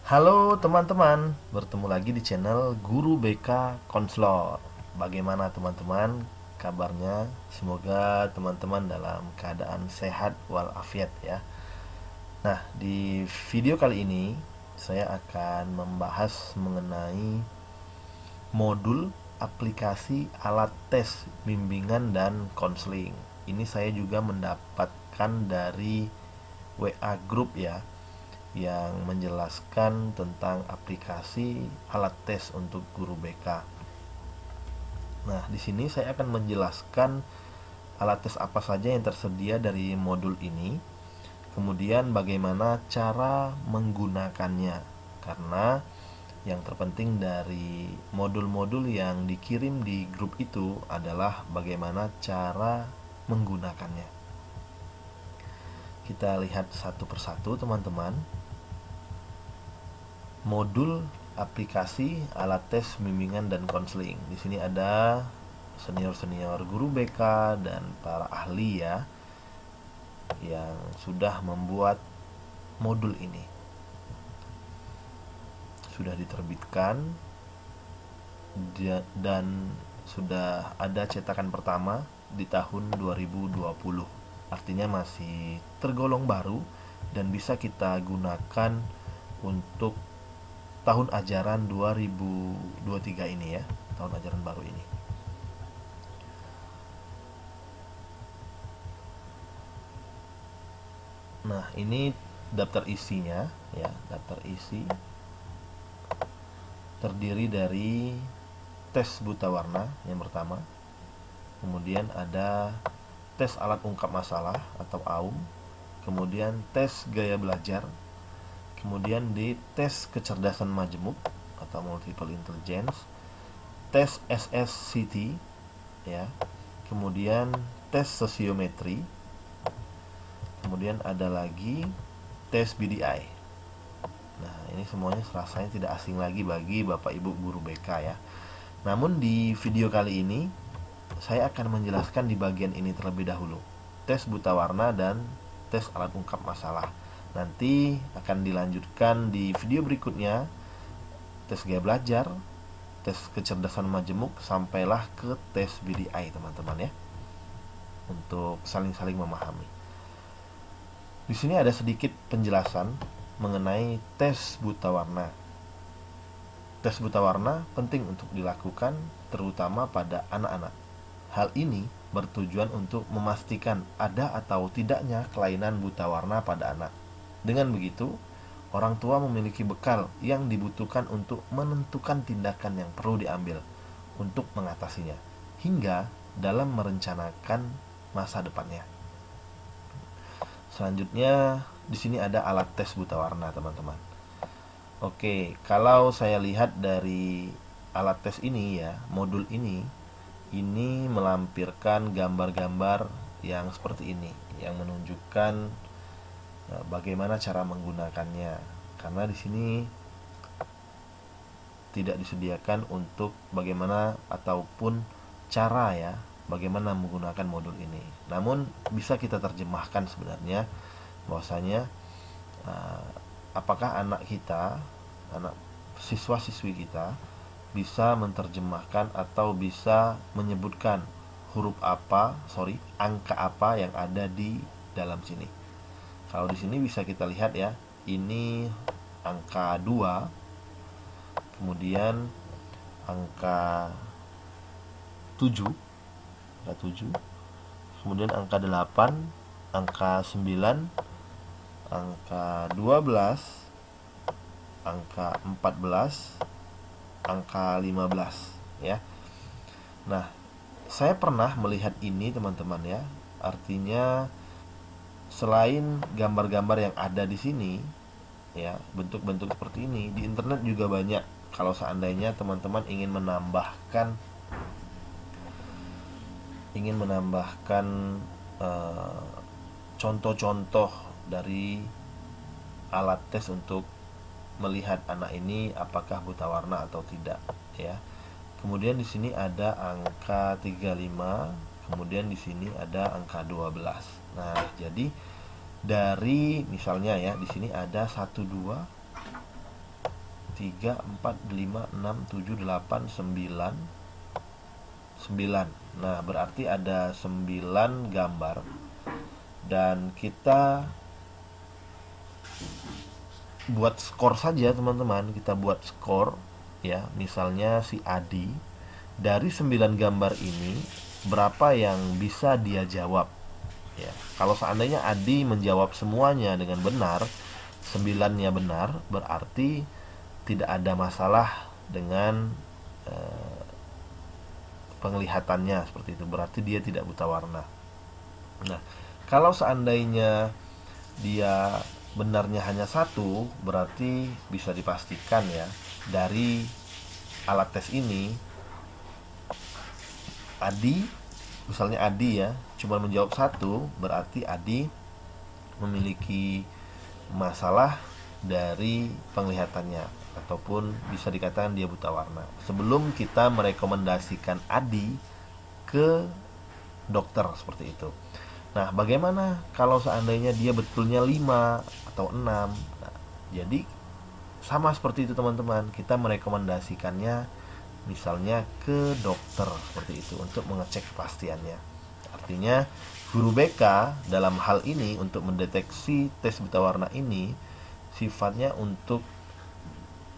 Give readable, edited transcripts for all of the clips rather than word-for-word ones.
Halo teman-teman, bertemu lagi di channel Guru BK Konslor. Bagaimana teman-teman kabarnya? Semoga teman-teman dalam keadaan sehat walafiat ya. Nah, di video kali ini saya akan membahas mengenai modul aplikasi alat tes bimbingan dan konseling. Ini saya juga mendapatkan dari WA Group ya, yang menjelaskan tentang aplikasi alat tes untuk guru BK. Nah, di sini saya akan menjelaskan alat tes apa saja yang tersedia dari modul ini, kemudian bagaimana cara menggunakannya. Karena yang terpenting dari modul-modul yang dikirim di grup itu adalah bagaimana cara menggunakannya. Kita lihat satu persatu teman-teman. Modul aplikasi alat tes bimbingan dan konseling. Di sini ada senior-senior guru BK dan para ahli ya yang sudah membuat modul ini. Sudah diterbitkan dan sudah ada cetakan pertama di tahun 2020. Artinya masih tergolong baru dan bisa kita gunakan untuk tahun ajaran 2023 ini ya, tahun ajaran baru ini. Nah, ini daftar isinya ya, daftar isi terdiri dari tes buta warna yang pertama, kemudian ada tes alat ungkap masalah atau AUM, kemudian tes gaya belajar, kemudian di tes kecerdasan majemuk atau multiple intelligence, tes SSCT ya, kemudian tes sosiometri, kemudian ada lagi tes BDI. Nah, ini semuanya rasanya tidak asing lagi bagi Bapak Ibu guru BK ya. Namun di video kali ini saya akan menjelaskan di bagian ini terlebih dahulu, tes buta warna dan tes alat ungkap masalah. Nanti akan dilanjutkan di video berikutnya tes gaya belajar, tes kecerdasan majemuk, sampailah ke tes BDI teman-teman ya, untuk saling-saling memahami. Di sini ada sedikit penjelasan mengenai tes buta warna. Tes buta warna penting untuk dilakukan terutama pada anak-anak. Hal ini bertujuan untuk memastikan ada atau tidaknya kelainan buta warna pada anak. Dengan begitu, orang tua memiliki bekal yang dibutuhkan untuk menentukan tindakan yang perlu diambil untuk mengatasinya, hingga dalam merencanakan masa depannya. Selanjutnya, di sini ada alat tes buta warna, teman-teman. Oke, kalau saya lihat dari alat tes ini ya, modul ini melampirkan gambar-gambar yang seperti ini, yang menunjukkan bagaimana cara menggunakannya. Karena di sini tidak disediakan untuk bagaimana ataupun cara ya, bagaimana menggunakan modul ini. Namun bisa kita terjemahkan sebenarnya bahwasanya apakah anak kita, anak siswa-siswi kita bisa menerjemahkan atau bisa menyebutkan angka apa yang ada di dalam sini. Kalau di sini bisa kita lihat ya, ini angka 2, kemudian angka 7, kemudian angka 8, angka 9, angka 12, angka 14, angka 15 ya. Nah, saya pernah melihat ini teman-teman ya. Artinya selain gambar-gambar yang ada di sini ya, bentuk-bentuk seperti ini di internet juga banyak. Kalau seandainya teman-teman ingin menambahkan contoh-contoh dari alat tes untuk melihat anak ini apakah buta warna atau tidak ya. Kemudian di sini ada angka 35, kemudian di sini ada angka 12. Nah, jadi dari misalnya ya, di sini ada 1 2 3, 4, 5, 6, 7, 8, 9. 9. Nah, berarti ada 9 gambar. Dan kita buat skor saja, teman-teman. Kita buat skor ya. Misalnya si Adi, dari 9 gambar ini berapa yang bisa dia jawab ya. Kalau seandainya Adi menjawab semuanya dengan benar, 9-nya benar, berarti tidak ada masalah dengan penglihatannya seperti itu, berarti dia tidak buta warna. Nah, kalau seandainya dia benarnya hanya satu, berarti bisa dipastikan ya, dari alat tes ini Adi, misalnya Adi ya, cuma menjawab satu, berarti Adi memiliki masalah dari penglihatannya, ataupun bisa dikatakan dia buta warna. Sebelum kita merekomendasikan Adi ke dokter seperti itu. Nah, bagaimana kalau seandainya dia betulnya 5 atau 6? Nah, jadi sama seperti itu, teman-teman. Kita merekomendasikannya misalnya ke dokter seperti itu untuk mengecek kepastiannya. Artinya guru BK dalam hal ini untuk mendeteksi tes buta warna ini sifatnya untuk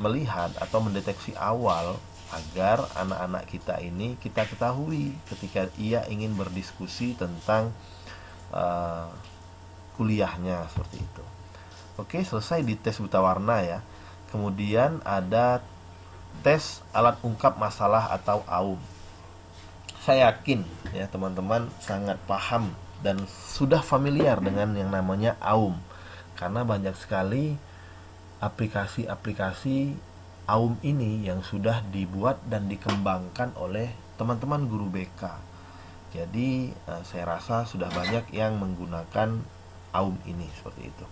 melihat atau mendeteksi awal agar anak-anak kita ini kita ketahui ketika ia ingin berdiskusi tentang kuliahnya seperti itu. Oke, selesai di tes buta warna ya. Kemudian ada tes alat ungkap masalah atau AUM. Saya yakin ya teman-teman sangat paham dan sudah familiar dengan yang namanya AUM, karena banyak sekali aplikasi-aplikasi AUM ini yang sudah dibuat dan dikembangkan oleh teman-teman guru BK. Jadi saya rasa sudah banyak yang menggunakan AUM ini seperti itu.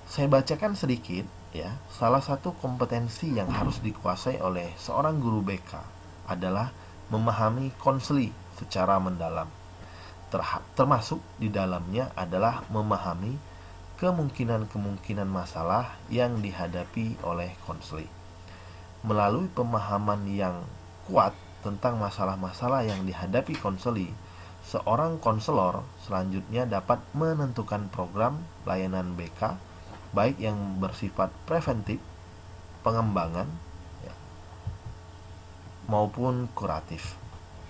Saya bacakan sedikit ya. Salah satu kompetensi yang harus dikuasai oleh seorang guru BK adalah memahami konseli secara mendalam. Termasuk di dalamnya adalah memahami kemungkinan-kemungkinan masalah yang dihadapi oleh konseli. Melalui pemahaman yang kuat tentang masalah-masalah yang dihadapi konseli, seorang konselor selanjutnya dapat menentukan program layanan BK, baik yang bersifat preventif, pengembangan, ya, maupun kuratif.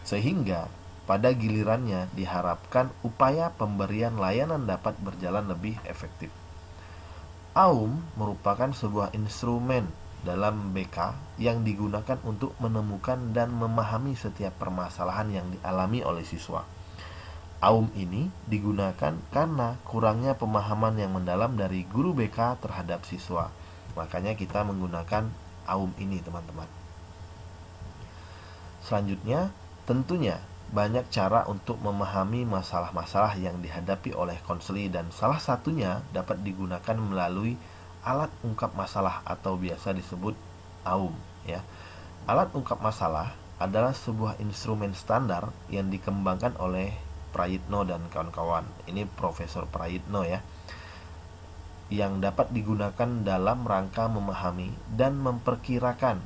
Sehingga pada gilirannya diharapkan upaya pemberian layanan dapat berjalan lebih efektif. AUM merupakan sebuah instrumen dalam BK yang digunakan untuk menemukan dan memahami setiap permasalahan yang dialami oleh siswa. AUM ini digunakan karena kurangnya pemahaman yang mendalam dari guru BK terhadap siswa. Makanya kita menggunakan AUM ini, teman-teman. Selanjutnya, tentunya banyak cara untuk memahami masalah-masalah yang dihadapi oleh konseli, dan salah satunya dapat digunakan melalui alat ungkap masalah atau biasa disebut AUM ya. Alat ungkap masalah adalah sebuah instrumen standar yang dikembangkan oleh Prayitno dan kawan-kawan. Ini Profesor Prayitno ya. Yang dapat digunakan dalam rangka memahami dan memperkirakan,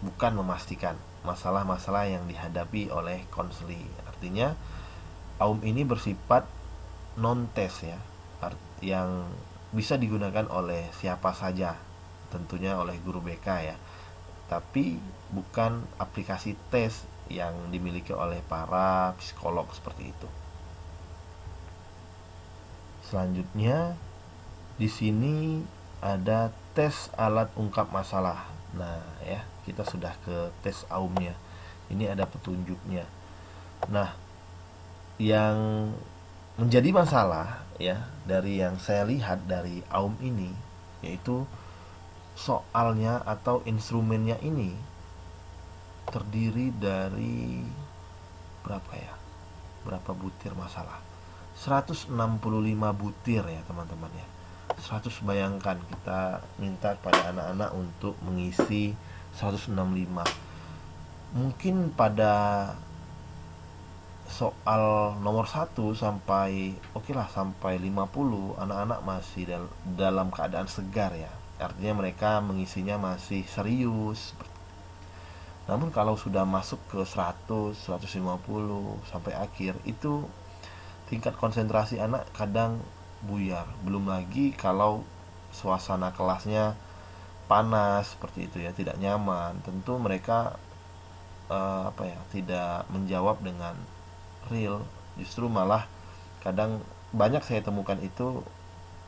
bukan memastikan, masalah-masalah yang dihadapi oleh konseli. Artinya AUM ini bersifat non-tes ya, yang bisa digunakan oleh siapa saja, tentunya oleh guru BK ya, tapi bukan aplikasi tes yang dimiliki oleh para psikolog seperti itu. Selanjutnya di sini ada tes alat ungkap masalah. Nah ya, kita sudah ke tes AUM-nya. Ini ada petunjuknya. Nah, yang menjadi masalah ya dari yang saya lihat dari AUM ini, yaitu soalnya atau instrumennya ini terdiri dari berapa butir masalah? 165 butir ya teman-teman ya. 100, bayangkan kita minta kepada anak-anak untuk mengisi 165. Mungkin pada soal nomor 1 sampai sampai 50 anak-anak masih dalam keadaan segar ya. artinya mereka mengisinya masih serius. Namun kalau sudah masuk ke 100, 150 sampai akhir, itu tingkat konsentrasi anak kadang buyar. Belum lagi kalau suasana kelasnya panas seperti itu ya, tidak nyaman, tentu mereka tidak menjawab dengan real, justru malah kadang banyak saya temukan itu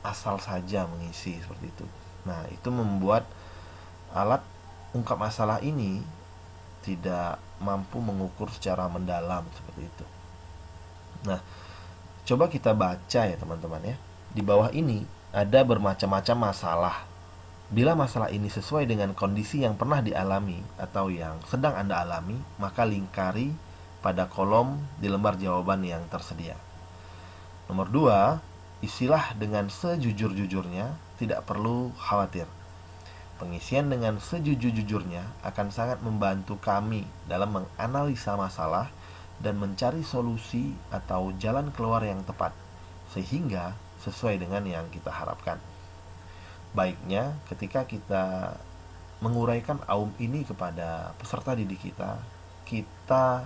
asal saja mengisi seperti itu. Nah, itu membuat alat ungkap masalah ini tidak mampu mengukur secara mendalam seperti itu. Nah, coba kita baca ya teman-teman ya. Di bawah ini ada bermacam-macam masalah. Bila masalah ini sesuai dengan kondisi yang pernah dialami atau yang sedang Anda alami, maka lingkari pada kolom di lembar jawaban yang tersedia. Nomor 2, isilah dengan sejujur-jujurnya, tidak perlu khawatir. Pengisian dengan sejujur-jujurnya akan sangat membantu kami dalam menganalisa masalah dan mencari solusi atau jalan keluar yang tepat, sehingga sesuai dengan yang kita harapkan. Baiknya ketika kita menguraikan aum ini kepada peserta didik kita, kita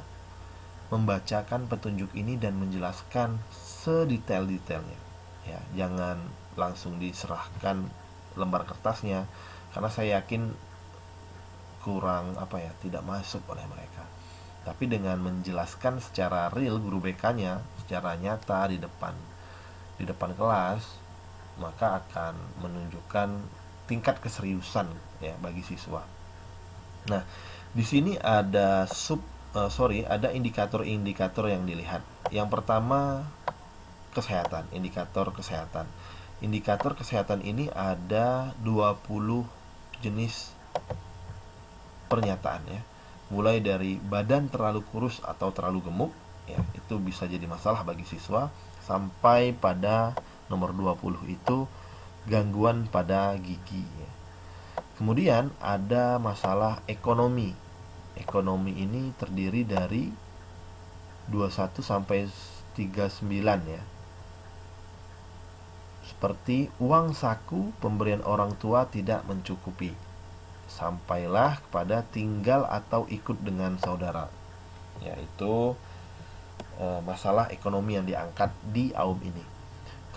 membacakan petunjuk ini dan menjelaskan sedetail-detailnya. Ya, jangan langsung diserahkan lembar kertasnya, karena saya yakin kurang tidak masuk oleh mereka. Tapi dengan menjelaskan secara real guru BK-nya, secara nyata di depan kelas, maka akan menunjukkan tingkat keseriusan ya bagi siswa. Nah, di sini ada ada indikator-indikator yang dilihat. Yang pertama, kesehatan, indikator kesehatan. Indikator kesehatan ini ada 20 jenis pernyataan ya. Mulai dari badan terlalu kurus atau terlalu gemuk ya, itu bisa jadi masalah bagi siswa, sampai pada nomor 20 itu gangguan pada gigi ya. Kemudian ada masalah ekonomi. Ekonomi ini terdiri dari 21 sampai 39 ya. Seperti uang saku pemberian orang tua tidak mencukupi, sampailah kepada tinggal atau ikut dengan saudara. Yaitu masalah ekonomi yang diangkat di aum ini.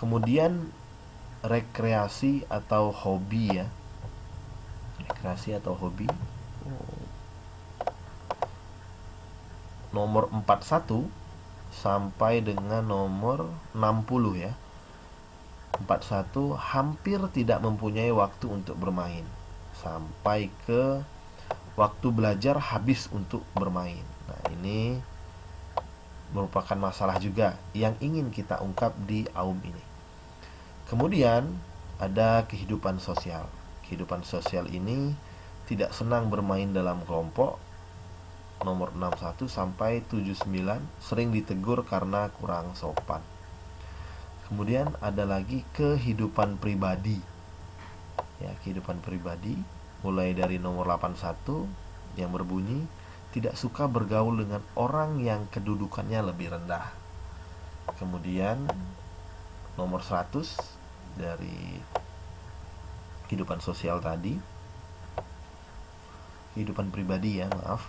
Kemudian rekreasi atau hobi ya. Rekreasi atau hobi. Nomor 41 sampai dengan nomor 60 ya. 41 hampir tidak mempunyai waktu untuk bermain, sampai ke waktu belajar habis untuk bermain. Nah, ini merupakan masalah juga yang ingin kita ungkap di aum ini. Kemudian ada kehidupan sosial. Kehidupan sosial ini tidak senang bermain dalam kelompok. Nomor 61 sampai 79 sering ditegur karena kurang sopan. Kemudian ada lagi kehidupan pribadi. Ya, kehidupan pribadi mulai dari nomor 81 yang berbunyi tidak suka bergaul dengan orang yang kedudukannya lebih rendah. Kemudian nomor 100 dari kehidupan sosial tadi, kehidupan pribadi ya, maaf.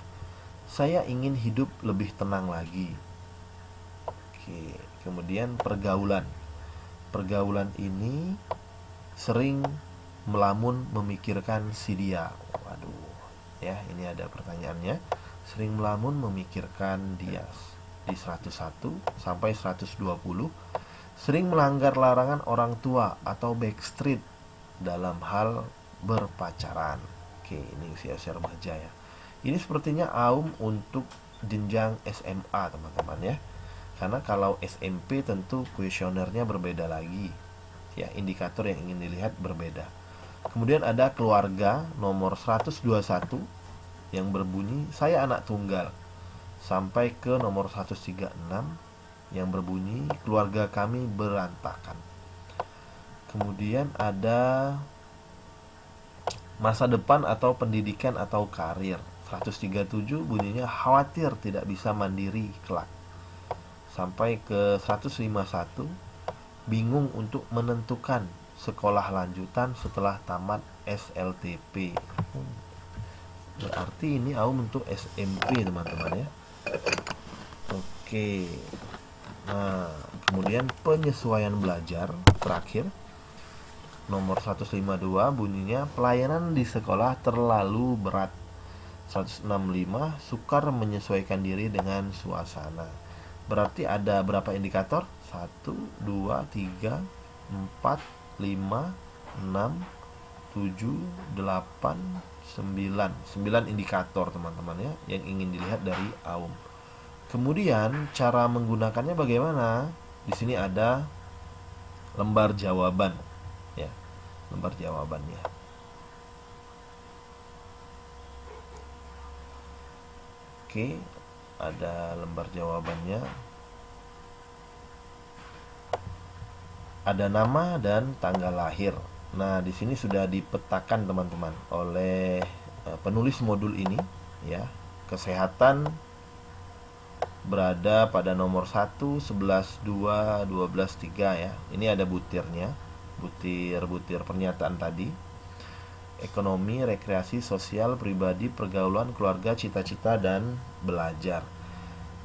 Saya ingin hidup lebih tenang lagi. Oke, kemudian pergaulan. Pergaulan ini sering melamun memikirkan si dia. Waduh, ya ini ada pertanyaannya. Sering melamun memikirkan dia. Di 101 sampai 120. Sering melanggar larangan orang tua atau backstreet dalam hal berpacaran. Oke, ini usia-usia remaja ya. Ini sepertinya aum untuk jenjang SMA teman-teman ya. Karena kalau SMP tentu kuesionernya berbeda lagi. Ya, indikator yang ingin dilihat berbeda. Kemudian ada keluarga nomor 121 yang berbunyi saya anak tunggal, sampai ke nomor 136 yang berbunyi keluarga kami berantakan. Kemudian ada masa depan atau pendidikan atau karir. 137 bunyinya khawatir tidak bisa mandiri kelak. Sampai ke 151 bingung untuk menentukan sekolah lanjutan setelah tamat SLTP. Berarti ini AUM untuk SMP teman-teman ya. Oke. Nah, kemudian penyesuaian belajar terakhir nomor 152 bunyinya pelayanan di sekolah terlalu berat. 165 sukar menyesuaikan diri dengan suasana. Berarti ada berapa indikator? 1, 2, 3, 4, 5, 6, 7, 8, 9. 9 indikator teman-teman ya yang ingin dilihat dari AUM. Kemudian cara menggunakannya bagaimana? Di sini ada lembar jawaban ya. Lembar jawabannya. Oke, ada lembar jawabannya. Ada nama dan tanggal lahir. Nah, di sini sudah dipetakan teman-teman oleh penulis modul ini ya. Kesehatan berada pada nomor 1, 11, 2, 12, 3 ya. Ini ada butirnya. Butir-butir pernyataan tadi. Ekonomi, rekreasi, sosial, pribadi, pergaulan, keluarga, cita-cita, dan belajar.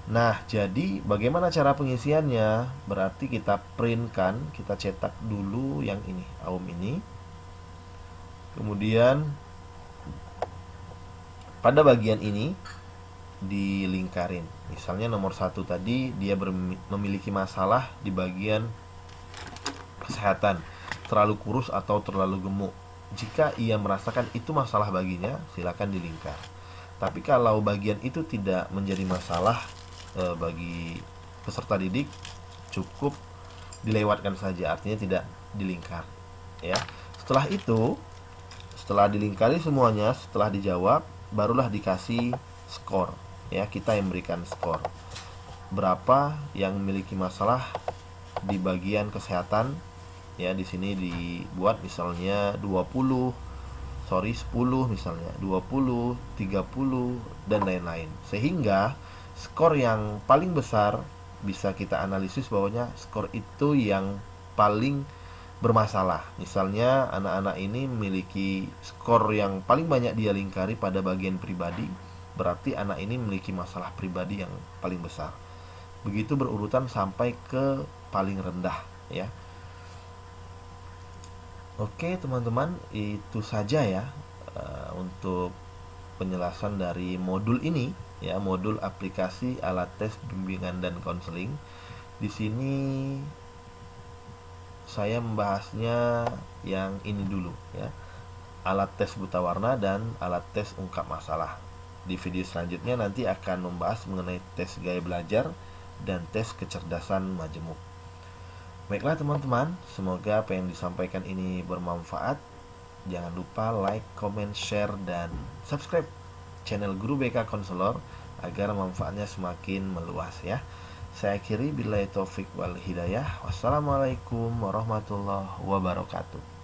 Nah, jadi bagaimana cara pengisiannya? Berarti kita printkan, kita cetak dulu yang ini, AUM ini. Kemudian pada bagian ini dilingkarin. Misalnya nomor 1 tadi dia memiliki masalah di bagian kesehatan, terlalu kurus atau terlalu gemuk. Jika ia merasakan itu masalah baginya, silakan dilingkar. Tapi kalau bagian itu tidak menjadi masalah bagi peserta didik, cukup dilewatkan saja, artinya tidak dilingkar ya. Setelah itu, setelah dilingkari semuanya, setelah dijawab, barulah dikasih skor ya. Kita yang memberikan skor berapa yang memiliki masalah di bagian kesehatan ya. Di sini dibuat misalnya 10 misalnya 20, 30 dan lain-lain, sehingga skor yang paling besar bisa kita analisis bahwanya skor itu yang paling bermasalah. Misalnya anak-anak ini memiliki skor yang paling banyak dia lingkari pada bagian pribadi, berarti anak ini memiliki masalah pribadi yang paling besar. Begitu berurutan sampai ke paling rendah ya. Oke teman-teman, itu saja ya untuk penjelasan dari modul ini ya, modul aplikasi alat tes bimbingan dan konseling. Di sini saya membahasnya yang ini dulu ya, alat tes buta warna dan alat tes ungkap masalah. Di video selanjutnya nanti akan membahas mengenai tes gaya belajar dan tes kecerdasan majemuk. Baiklah teman-teman, semoga apa yang disampaikan ini bermanfaat. Jangan lupa like, comment, share, dan subscribe channel Guru BK Konselor agar manfaatnya semakin meluas ya. Saya akhiri billahi taufik wal hidayah. Wassalamualaikum warahmatullahi wabarakatuh.